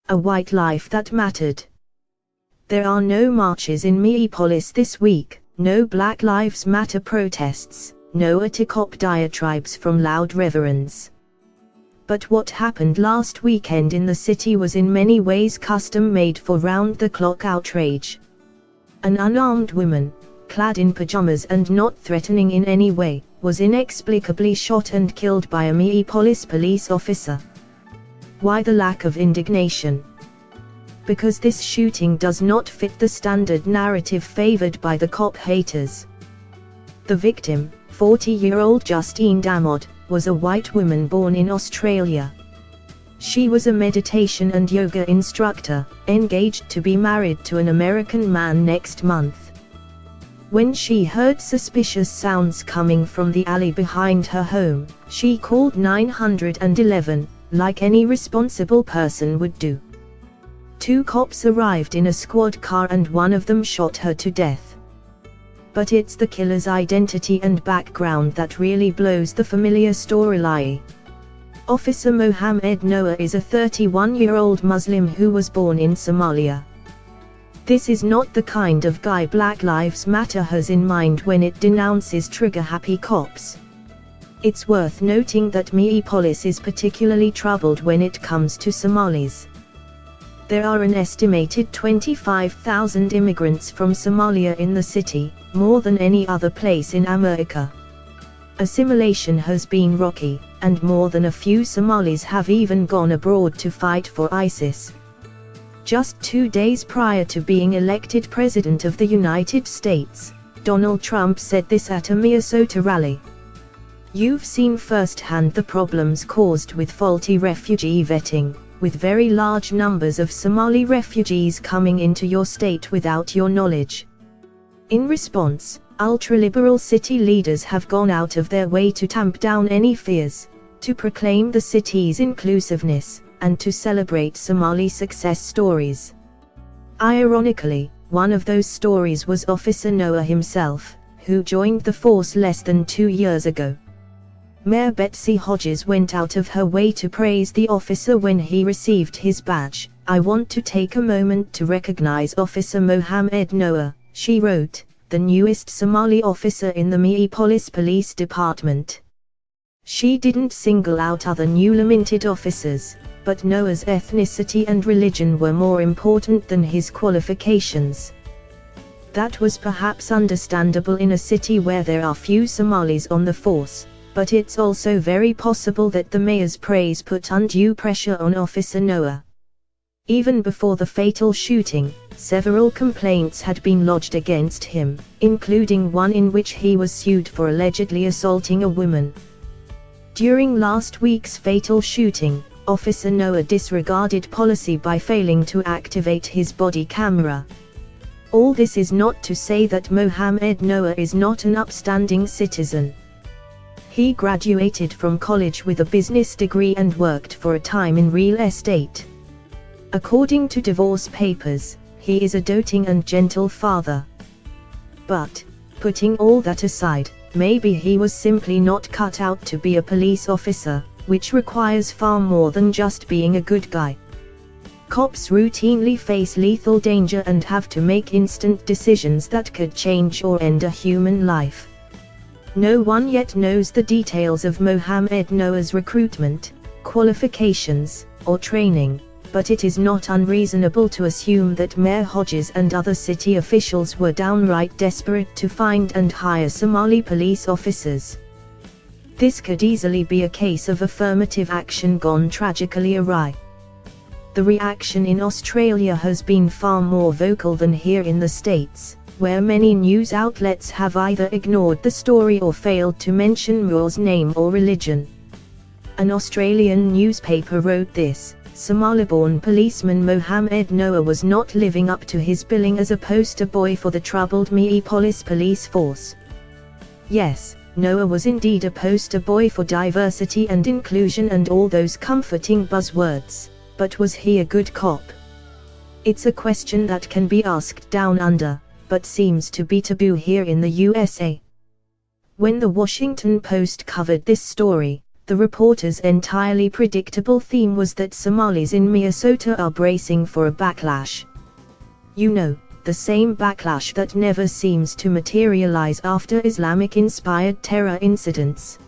A white life that mattered. There are no marches in Minneapolis this week, no Black Lives Matter protests, no anti-cop diatribes from loud reverends. But what happened last weekend in the city was in many ways custom-made for round-the-clock outrage. An unarmed woman, clad in pajamas and not threatening in any way, was inexplicably shot and killed by a Minneapolis police officer. Why the lack of indignation? Because this shooting does not fit the standard narrative favored by the cop haters. The victim, 40-year-old Justine Damod, was a white woman born in Australia. She was a meditation and yoga instructor, engaged to be married to an American man next month. When she heard suspicious sounds coming from the alley behind her home, she called 911, like any responsible person would do. 2 cops arrived in a squad car and one of them shot her to death. But it's the killer's identity and background that really blows the familiar storyline. Officer Mohammed Noah is a 31-year-old Muslim who was born in Somalia. This is not the kind of guy Black Lives Matter has in mind when it denounces trigger-happy cops. It's worth noting that Minneapolis is particularly troubled when it comes to Somalis. There are an estimated 25,000 immigrants from Somalia in the city, more than any other place in America. Assimilation has been rocky, and more than a few Somalis have even gone abroad to fight for ISIS. Just 2 days prior to being elected President of the United States, Donald Trump said this at a Minnesota rally. "You've seen firsthand the problems caused with faulty refugee vetting, with very large numbers of Somali refugees coming into your state without your knowledge." In response, ultra-liberal city leaders have gone out of their way to tamp down any fears, to proclaim the city's inclusiveness, and to celebrate Somali success stories. Ironically, one of those stories was Officer Noah himself, who joined the force less than 2 years ago. Mayor Betsy Hodges went out of her way to praise the officer when he received his badge. "I want to take a moment to recognize Officer Mohammed Noah," she wrote, the newest Somali officer in the Minneapolis Police Department. She didn't single out other newly minted officers, but Noah's ethnicity and religion were more important than his qualifications. That was perhaps understandable in a city where there are few Somalis on the force, but it's also very possible that the mayor's praise put undue pressure on Officer Noah. Even before the fatal shooting, several complaints had been lodged against him, including one in which he was sued for allegedly assaulting a woman. During last week's fatal shooting, Officer Noah disregarded policy by failing to activate his body camera. All this is not to say that Mohammed Noah is not an upstanding citizen. He graduated from college with a business degree and worked for a time in real estate. According to divorce papers, he is a doting and gentle father. But, putting all that aside, maybe he was simply not cut out to be a police officer, which requires far more than just being a good guy. Cops routinely face lethal danger and have to make instant decisions that could change or end a human life. No one yet knows the details of Mohammed Noah's recruitment, qualifications, or training, but it is not unreasonable to assume that Mayor Hodges and other city officials were downright desperate to find and hire Somali police officers. This could easily be a case of affirmative action gone tragically awry. The reaction in Australia has been far more vocal than here in the States, where many news outlets have either ignored the story or failed to mention Noah's name or religion. An Australian newspaper wrote this: Somali-born policeman Mohammed Noah was not living up to his billing as a poster boy for the troubled Minneapolis police force. Yes, Noah was indeed a poster boy for diversity and inclusion and all those comforting buzzwords, but was he a good cop? It's a question that can be asked down under, but seems to be taboo here in the USA. When the Washington Post covered this story, The reporter's entirely predictable theme was that Somalis in Minnesota are bracing for a backlash. You know, the same backlash that never seems to materialize after Islamic-inspired terror incidents.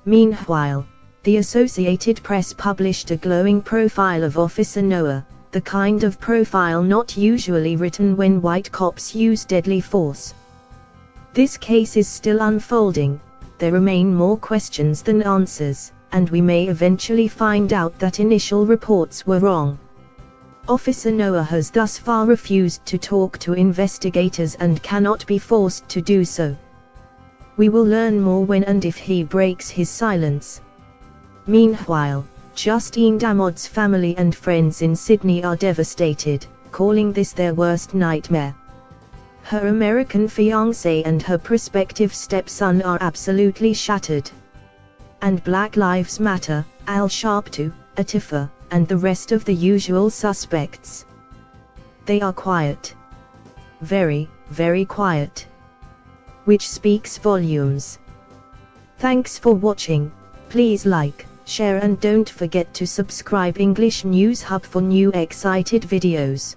Meanwhile, the Associated Press published a glowing profile of Officer Noah, the kind of profile not usually written when white cops use deadly force. This case is still unfolding. There remain more questions than answers, and we may eventually find out that initial reports were wrong. Officer Noah has thus far refused to talk to investigators and cannot be forced to do so. We will learn more when and if he breaks his silence. Meanwhile, Justine Damod's family and friends in Sydney are devastated, calling this their worst nightmare. Her American fiancé and her prospective stepson are absolutely shattered. And Black Lives Matter, Al Sharpton, Atifa, and the rest of the usual suspects. They are quiet. Very, very quiet. Which speaks volumes. Thanks for watching. Please like, share and don't forget to subscribe English News Hub for new excited videos.